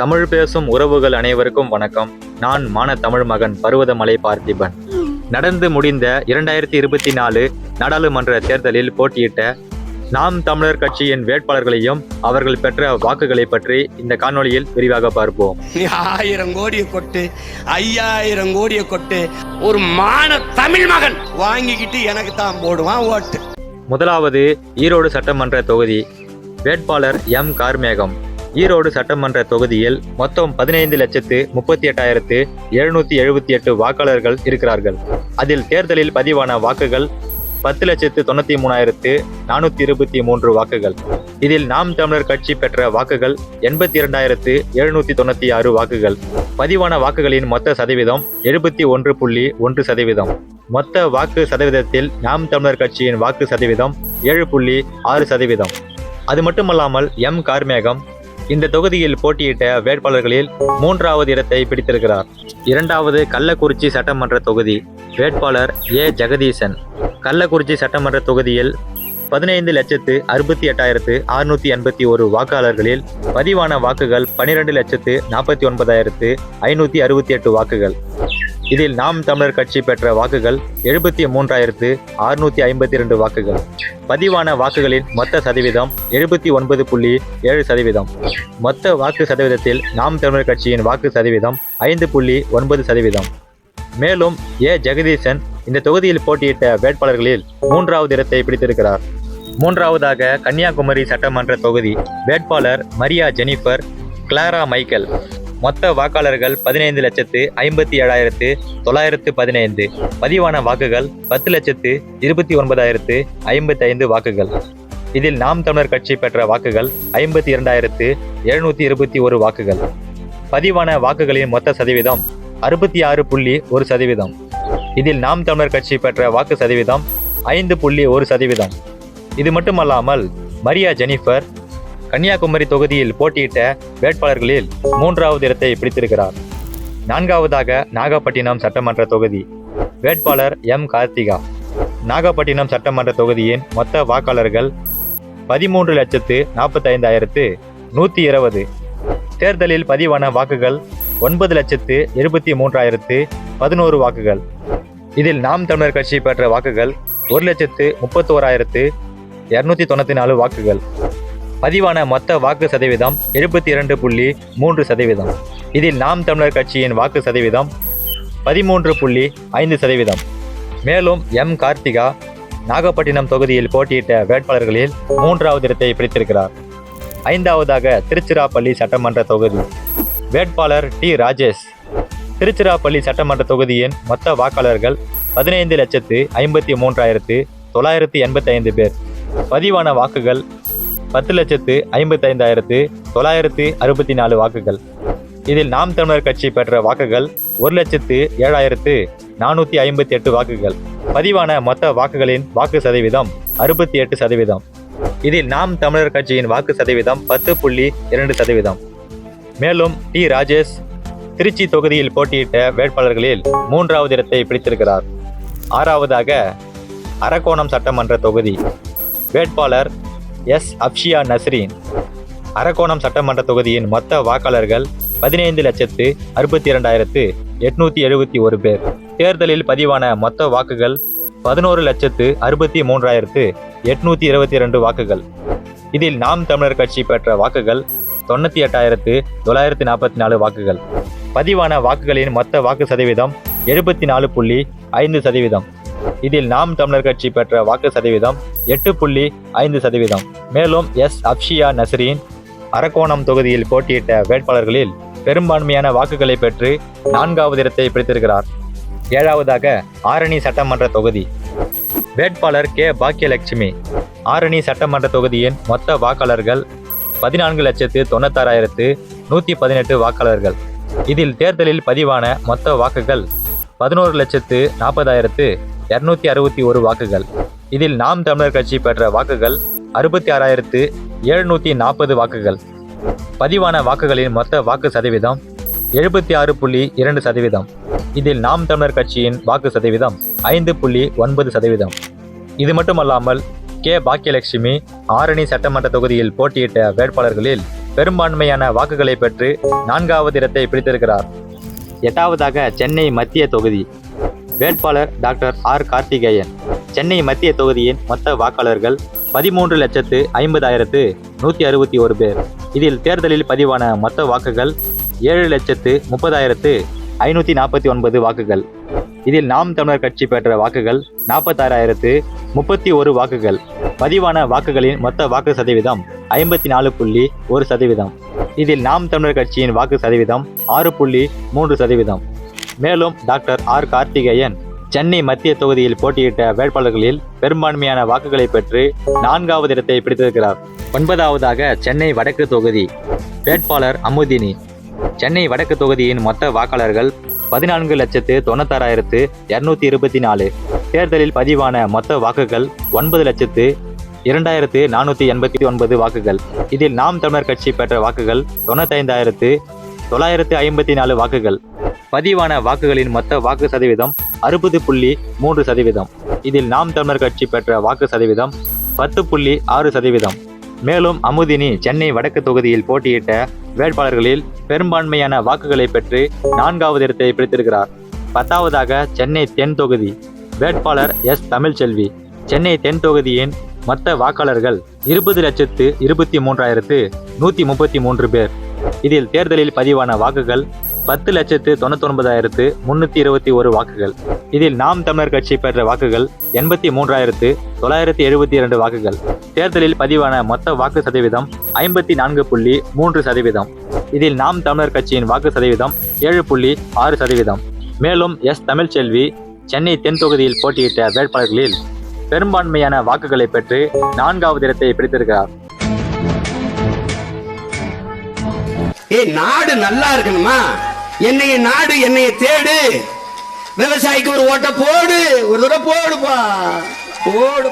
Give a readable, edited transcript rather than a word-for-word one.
தமிழ் பேசும் உறவுகள் அனைவருக்கும் வணக்கம். நான் தமிழ் மகன் பருவதமலை பார்த்திபன். நடந்து முடிந்த 2024 நாடாளுமன்ற தேர்தலில் போட்டியிட்ட நாம் தமிழர் கட்சியின் வேட்பாளர்களையும் அவர்கள் பெற்ற வாக்குகளை பற்றி இந்த காணொளியில் விரிவாக பார்ப்போம். 1000 கோடியை கொட்டு, 5000 கோடியை கொட்டு, ஒரு தமிழ் மகன் வாங்கிக்கிட்டு எனக்கு தான் போடுவான் ஓட்டு. முதலாவது ஈரோடு சட்டமன்ற தொகுதி வேட்பாளர் எம் கார்மேகம். ஈரோடு சட்டமன்ற தொகுதியில் மொத்தம் 15,38,778 வாக்காளர்கள் இருக்கிறார்கள். அதில் தேர்தலில் பதிவான வாக்குகள் 10,93,423 வாக்குகள். இதில் நாம் தமிழர் கட்சி பெற்ற வாக்குகள் 82,796 வாக்குகள். பதிவான வாக்குகளின் மொத்த சதவீதம் 71.1%. மொத்த வாக்கு சதவீதத்தில் நாம் தமிழர் கட்சியின் வாக்கு சதவீதம் 7.6%. அது மட்டுமல்லாமல் எம் கார்மேகம் இந்த தொகுதியில் போட்டியிட்ட வேட்பாளர்களில் 3வது இடத்தை பிடித்திருக்கிறார். இரண்டாவது கள்ளக்குறிச்சி சட்டமன்ற தொகுதி வேட்பாளர் ஏ ஜெகதீசன். கள்ளக்குறிச்சி சட்டமன்ற தொகுதியில் 15,68,681 வாக்காளர்களில் பதிவான வாக்குகள் 12,49,568 வாக்குகள். இதில் நாம் தமிழர் கட்சி பெற்ற வாக்குகள் 73,652 வாக்குகள். பதிவான வாக்குகளின் மொத்த சதவீதம் 79.7%. மொத்த வாக்கு சதவீதத்தில் நாம் தமிழர் கட்சியின் வாக்கு சதவீதம் 5.9%. மேலும் ஏ ஜெகதீசன் இந்த தொகுதியில் போட்டியிட்ட வேட்பாளர்களில் 3வது இடத்தை பிடித்திருக்கிறார். மூன்றாவதாக கன்னியாகுமரி சட்டமன்ற தொகுதி வேட்பாளர் மரியா ஜெனிஃபர் கிளாரா மைக்கேல். மொத்த வாக்காளர்கள் 15,57,915. பதிவான வாக்குகள் 10,29,055 வாக்குகள். இதில் நாம் தமிழர் கட்சி பெற்ற வாக்குகள் 52,721 வாக்குகள். பதிவான வாக்குகளின் மொத்த சதவீதம் 66.1%. இதில் நாம் தமிழர் கட்சி பெற்ற வாக்கு சதவீதம் 5.1%. இது மட்டுமல்லாமல் மரியா ஜெனிஃபர் கன்னியாகுமரி தொகுதியில் போட்டியிட்ட வேட்பாளர்களில் 3வது இடத்தை பிடித்திருக்கிறார். நான்காவதாக நாகப்பட்டினம் சட்டமன்ற தொகுதி வேட்பாளர் எம் கார்த்திகா. நாகப்பட்டினம் சட்டமன்ற தொகுதியின் மொத்த வாக்காளர்கள் 13,45,120. தேர்தலில் பதிவான வாக்குகள் 9,73,011 வாக்குகள். இதில் நாம் தமிழர் கட்சி பெற்ற வாக்குகள் 1,31,294 வாக்குகள். பதிவான மொத்த வாக்கு சதவீதம் 72.3%. இதில் நாம் தமிழர் கட்சியின் வாக்கு சதவீதம் 13.5%. மேலும் எம் கார்த்திகா நாகப்பட்டினம் தொகுதியில் போட்டியிட்ட வேட்பாளர்களில் 3வது இடத்தை பிடித்திருக்கிறார். ஐந்தாவதாக திருச்சிராப்பள்ளி சட்டமன்ற தொகுதி வேட்பாளர் டி ராஜேஷ். திருச்சிராப்பள்ளி சட்டமன்ற தொகுதியின் மொத்த வாக்காளர்கள் 15,53,985 பேர். பதிவான வாக்குகள் 10,55,964 வாக்குகள். இதில் நாம் தமிழர் கட்சி பெற்ற வாக்குகள் 1,07,458 வாக்குகள். பதிவான மொத்த வாக்குகளின் வாக்கு சதவீதம் 68%. இதில் நாம் தமிழர் கட்சியின் வாக்கு சதவீதம் 10.2%. மேலும் டி ராஜேஷ் திருச்சி தொகுதியில் போட்டியிட்ட வேட்பாளர்களில் 3வது இடத்தை பிடித்திருக்கிறார். ஆறாவதாக அரக்கோணம் சட்டமன்ற தொகுதி வேட்பாளர் எஸ் அப்ஷியா நஸ்ரீன். அரக்கோணம் சட்டமன்ற தொகுதியின் மொத்த வாக்காளர்கள் 15,62,871 பேர். தேர்தலில் பதிவான மொத்த வாக்குகள் 11,63,822 வாக்குகள். இதில் நாம் தமிழர் கட்சி பெற்ற வாக்குகள் 98,944 வாக்குகள். பதிவான வாக்குகளின் மொத்த வாக்கு சதவீதம் 74.5%. இதில் நாம் தமிழர் கட்சி பெற்ற வாக்கு சதவீதம் 8.5%. மேலும் எஸ் அப்ஷியா நஸ்ரீன் அரக்கோணம் தொகுதியில் போட்டியிட்ட வேட்பாளர்களில் பெரும்பான்மையான வாக்குகளை பெற்று 4வது இடத்தை பிடித்திருக்கிறார். ஏழாவதாக ஆரணி சட்டமன்ற தொகுதி வேட்பாளர் கே பாக்கியலட்சுமி. ஆரணி சட்டமன்ற தொகுதியின் மொத்த வாக்காளர்கள் 14,96,118 வாக்காளர்கள். இதில் தேர்தலில் பதிவான மொத்த வாக்குகள் 11,40,261 வாக்குகள். இதில் நாம் தமிழர் கட்சி பெற்ற வாக்குகள் 66,740 வாக்குகள். பதிவான வாக்குகளின் மொத்த வாக்கு சதவீதம் 76.2%. இதில் நாம் தமிழர் கட்சியின் வாக்கு சதவீதம் 5.9%. இது மட்டுமல்லாமல் கே பாக்கியலட்சுமி ஆரணி சட்டமன்ற தொகுதியில் போட்டியிட்ட வேட்பாளர்களில் பெரும்பான்மையான வாக்குகளை பெற்று 4வது இடத்தை பிடித்திருக்கிறார். 8வதாக சென்னை மத்திய தொகுதி. வேட்பாளர் டாக்டர் ஆர் கார்த்திகேயன். சென்னை மத்திய தொகுதியின் மொத்த வாக்காளர்கள் 13,50,161 பேர். இதில் தேர்தலில் பதிவான மொத்த வாக்குகள் 7,30,549 வாக்குகள். இதில் நாம் தமிழர் கட்சி பெற்ற வாக்குகள் 46,031 வாக்குகள். பதிவான வாக்குகளின் மொத்த வாக்கு சதவீதம் 54.1%. இதில் நாம் தமிழர் கட்சியின் வாக்கு சதவீதம் 6.3%. மேலும் டாக்டர் ஆர் கார்த்திகேயன் சென்னை மத்திய தொகுதியில் போட்டியிட்ட வேட்பாளர்களில் பெரும்பான்மையான வாக்குகளை பெற்று 4வது இடத்தை பிடித்திருக்கிறார். 9வதாக சென்னை வடக்கு தொகுதி. வேட்பாளர் அமுதினி. சென்னை வடக்கு தொகுதியின் மொத்த வாக்காளர்கள் 14,96,224. தேர்தலில் பதிவான மொத்த வாக்குகள் 9,02,489 வாக்குகள். இதில் நாம் தமிழர் கட்சி பெற்ற வாக்குகள் 95,954 வாக்குகள். பதிவான வாக்குகளின் மொத்த வாக்கு சதவீதம் 60.3%. இதில் நாம் தமிழர் கட்சி பெற்ற வாக்கு சதவீதம் 10.6%. மேலும் அமுதினி சென்னை வடக்கு தொகுதியில் போட்டியிட்ட வேட்பாளர்களில் பெரும்பான்மையான வாக்குகளை பெற்று 4வது இடத்தை பிடித்திருக்கிறார். 10வதாக சென்னை தென் தொகுதி. வேட்பாளர் எஸ் தமிழ்ச்செல்வி. சென்னை தென் தொகுதியின் மொத்த வாக்காளர்கள் 20,23,133 பேர். இதில் தேர்தலில் பதிவான வாக்குகள் 10,99,321 வாக்குகள். இதில் நாம் தமிழர் கட்சி பெற்ற வாக்குகள் 83,972 வாக்குகள். தேர்தலில் பதிவான மொத்த வாக்கு சதவீதம் 54.3%. இதில் நாம் தமிழர் கட்சியின் வாக்கு சதவீதம் 7.6%. மேலும் எஸ் தமிழ்ச்செல்வி சென்னை தென் தொகுதியில் போட்டியிட்ட வேட்பாளர்களில் பெரும்பான்மையான வாக்குகளை பெற்று 4வது இடத்தை பிடித்திருக்கிறார். நாடு நல்லா இருக்கணுமா? என்னைய நாடு என்னைய தேடு. விவசாயிக்கு ஒரு ஓட்ட போடு, ஒரு தடவை போடுப்பா, போடு.